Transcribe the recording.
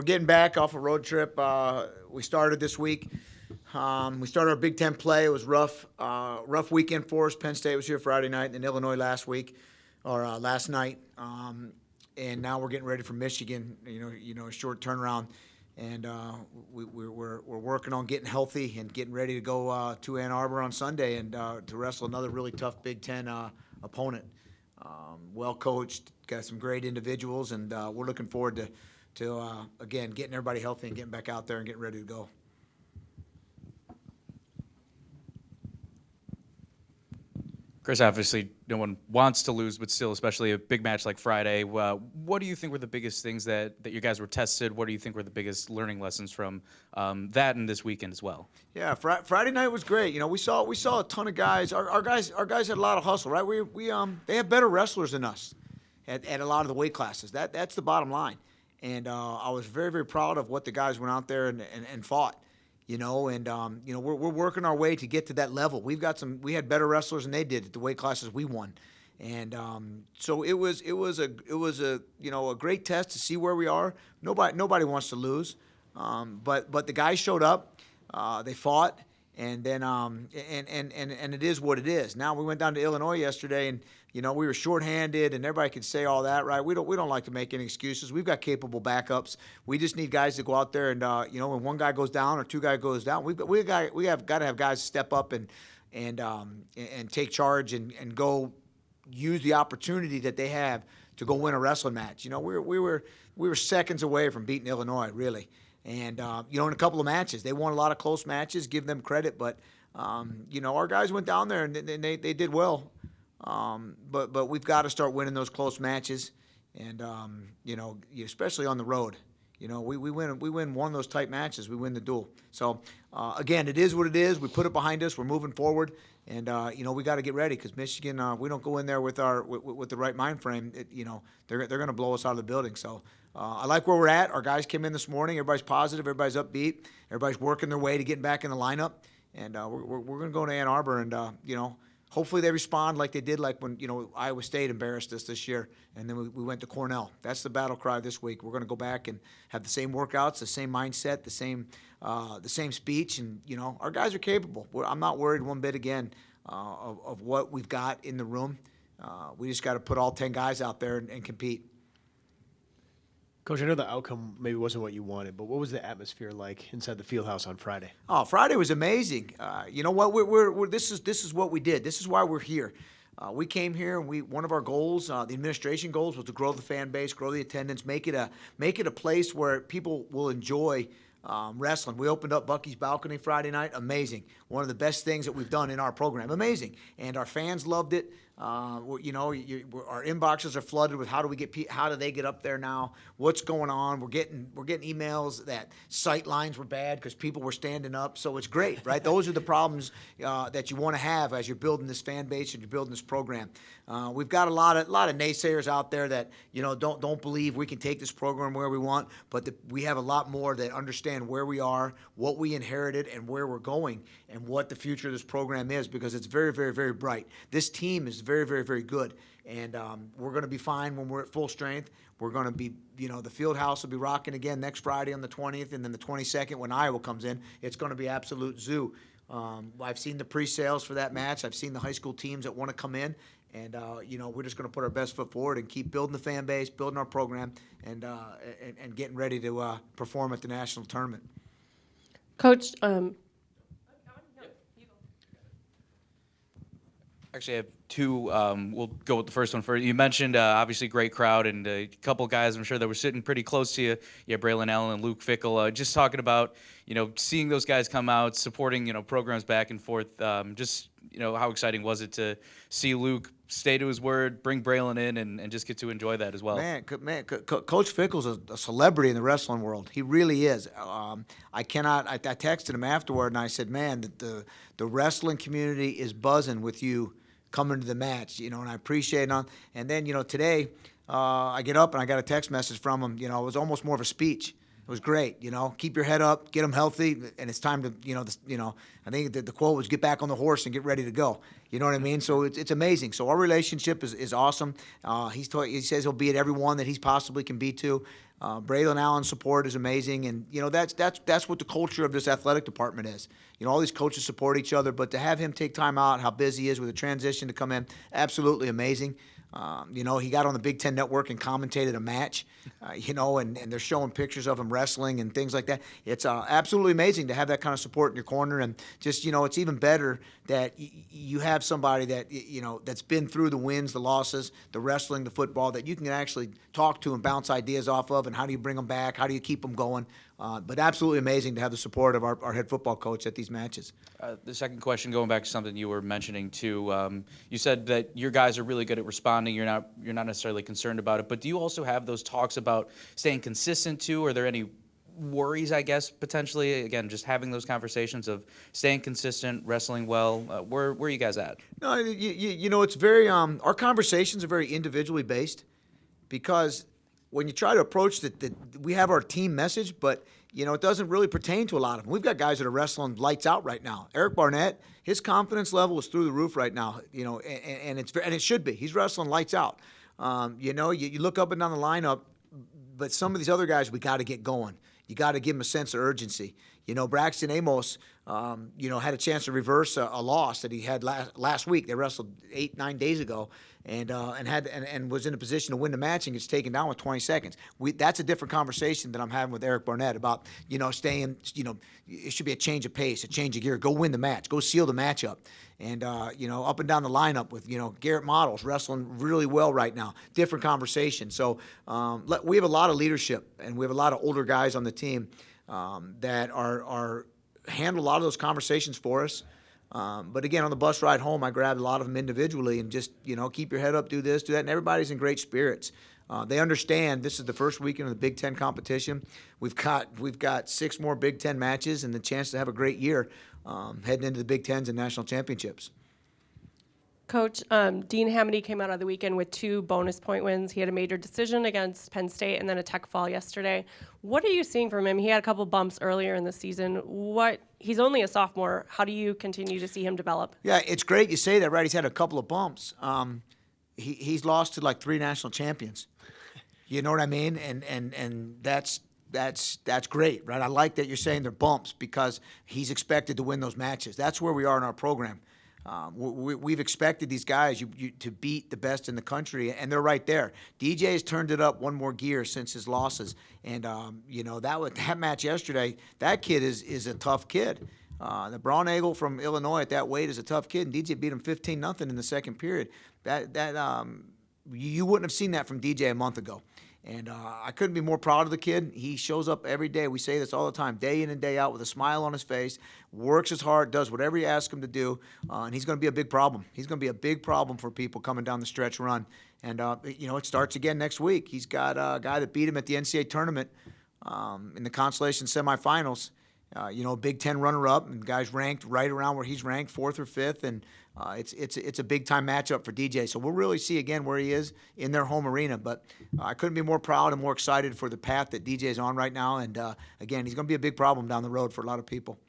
getting back off a road trip. We started this week. We started our Big Ten play. It was rough weekend for us. Penn State was here Friday night, and then Illinois last night. And now we're getting ready for Michigan. A short turnaround, and we're working on getting healthy and getting ready to go to Ann Arbor on Sunday and to wrestle another really tough Big Ten opponent. Well coached, got some great individuals, and we're looking forward to again getting everybody healthy and getting back out there and getting ready to go. Chris, obviously no one wants to lose, but still, especially a big match like Friday. What do you think were the biggest things that you guys were tested? What do you think were the biggest learning lessons from that and this weekend as well? Yeah, Friday night was great. We saw a ton of guys. Our guys had a lot of hustle, right? They have better wrestlers than us at a lot of the weight classes. That's the bottom line. And I was very, very proud of what the guys went out there and fought. We're working our way to get to that level. We had better wrestlers than they did at the weight classes we won, and so it was a great test to see where we are. Nobody wants to lose, but the guys showed up, they fought, and then and it is what it is. Now we went down to Illinois yesterday, and we were shorthanded, and everybody could say all that, right? We don't like to make any excuses. We've got capable backups. We just need guys to go out there and when one guy goes down or two guys goes down, we have got to have guys step up and take charge and go use the opportunity that they have to go win a wrestling match. We were seconds away from beating Illinois, really. And in a couple of matches, they won a lot of close matches. Give them credit, but our guys went down there and they did well. But we've got to start winning those close matches, and especially on the road. We win one of those tight matches. We win the duel. So again, it is what it is. We put it behind us. We're moving forward, and we got to get ready because Michigan. We don't go in there with the right mind frame. They're going to blow us out of the building. So I like where we're at. Our guys came in this morning. Everybody's positive. Everybody's upbeat. Everybody's working their way to getting back in the lineup, and we're going to go to Ann Arbor and hopefully they respond like they did like when Iowa State embarrassed us this year, and then we went to Cornell. That's the battle cry this week. We're going to go back and have the same workouts, the same mindset, the same speech, and our guys are capable. I'm not worried one bit again of what we've got in the room. We just got to put all 10 guys out there and compete. Coach, I know the outcome maybe wasn't what you wanted, but what was the atmosphere like inside the field house on Friday? Oh, Friday was amazing. You know what? This is what we did. This is why we're here. We came here, and one of our goals, the administration goals, was to grow the fan base, grow the attendance, make it a place where people will enjoy wrestling. We opened up Bucky's Balcony Friday night. Amazing. One of the best things that we've done in our program. Amazing. And our fans loved it. Our inboxes are flooded with how do they get up there now? What's going on? We're getting emails that sight lines were bad because people were standing up. So it's great, right? Those are the problems that you want to have as you're building this fan base and you're building this program. We've got a lot of naysayers out there that don't believe we can take this program where we want, but we have a lot more that understand where we are, what we inherited, and where we're going, and what the future of this program is, because it's very, very, very bright. This team is very, very, very good, and we're going to be fine when we're at full strength. We're going to be, the field house will be rocking again next Friday on the 20th, and then the 22nd when Iowa comes in. It's going to be absolute zoo. I've seen the pre-sales for that match. I've seen the high school teams that want to come in, and we're just going to put our best foot forward and keep building the fan base, building our program, and getting ready to perform at the national tournament. Coach, Actually, I have two. We'll go with the first one first. You mentioned obviously great crowd and a couple guys I'm sure that were sitting pretty close to you. Yeah, Braylon Allen and Luke Fickell. Just talking about seeing those guys come out, supporting programs back and forth. How exciting was it to see Luke stay to his word, bring Braylon in, and just get to enjoy that as well? Coach Fickell's a celebrity in the wrestling world. He really is. I texted him afterward and I said, man, the wrestling community is buzzing with you coming to the match, and I appreciate it. And then, today I get up and I got a text message from him. It was almost more of a speech. It was great, keep your head up, get them healthy, and it's time to, I think the quote was get back on the horse and get ready to go. You know what I mean? So it's amazing. So our relationship is awesome. He says he'll be at every one that he possibly can be to. Braylon Allen's support is amazing, and that's what the culture of this athletic department is. All these coaches support each other, but to have him take time out, how busy he is with the transition to come in, absolutely amazing. He got on the Big Ten Network and commentated a match, and they're showing pictures of him wrestling and things like that. It's absolutely amazing to have that kind of support in your corner, and just, it's even better that you have somebody that, that's been through the wins, the losses, the wrestling, the football, that you can actually talk to and bounce ideas off of, and how do you bring them back, how do you keep them going. But absolutely amazing to have the support of our head football coach at these matches. The second question, going back to something you were mentioning too, you said that your guys are really good at responding. You're not necessarily concerned about it, but do you also have those talks about staying consistent too? Are there any worries, I guess, potentially? Again, just having those conversations of staying consistent, wrestling well. Where are you guys at? No, it's very our conversations are very individually based, because when you try to approach we have our team message, but it doesn't really pertain to a lot of them. We've got guys that are wrestling lights out right now. Eric Barnett, his confidence level is through the roof right now. And it should be. He's wrestling lights out. You look up and down the lineup, but some of these other guys, we got to get going. You got to give them a sense of urgency. Braxton Amos, had a chance to reverse a loss that he had last week. They wrestled 8-9 days ago, and was in a position to win the match and gets taken down with 20 seconds. That's a different conversation that I'm having with Eric Barnett about, staying, it should be a change of pace, a change of gear. Go win the match. Go seal the matchup. And, up and down the lineup with, Garrett Models wrestling really well right now. Different conversation. So we have a lot of leadership, and we have a lot of older guys on the team that are handle a lot of those conversations for us. But again, on the bus ride home, I grabbed a lot of them individually and just, keep your head up, do this, do that. And everybody's in great spirits. They understand this is the first weekend of the Big Ten competition. We've got 6 more Big Ten matches and the chance to have a great year heading into the Big Tens and national championships. Coach, Dean Hamady came out of the weekend with 2 bonus point wins. He had a major decision against Penn State and then a tech fall yesterday. What are you seeing from him? He had a couple bumps earlier in the season. He's only a sophomore. How do you continue to see him develop? Yeah, it's great you say that, right? He's had a couple of bumps. He's lost to like 3 national champions. You know what I mean? And that's great, right? I like that you're saying they're bumps, because he's expected to win those matches. That's where we are in our program. We've expected these guys to beat the best in the country, and they're right there. DJ has turned it up one more gear since his losses, and that match yesterday, that kid is a tough kid. The Braunagel from Illinois at that weight is a tough kid, and DJ beat him 15-0 in the second period. You wouldn't have seen that from DJ a month ago. And I couldn't be more proud of the kid. He shows up every day. We say this all the time, day in and day out, with a smile on his face, works his hard, does whatever you ask him to do, and he's going to be a big problem. He's going to be a big problem for people coming down the stretch run. And, it starts again next week. He's got a guy that beat him at the NCAA tournament in the consolation semifinals. Big Ten runner-up, and guys ranked right around where he's ranked, 4th or 5th, and it's a big-time matchup for DJ. So we'll really see again where he is in their home arena. But I couldn't be more proud and more excited for the path that DJ is on right now. And again, he's going to be a big problem down the road for a lot of people.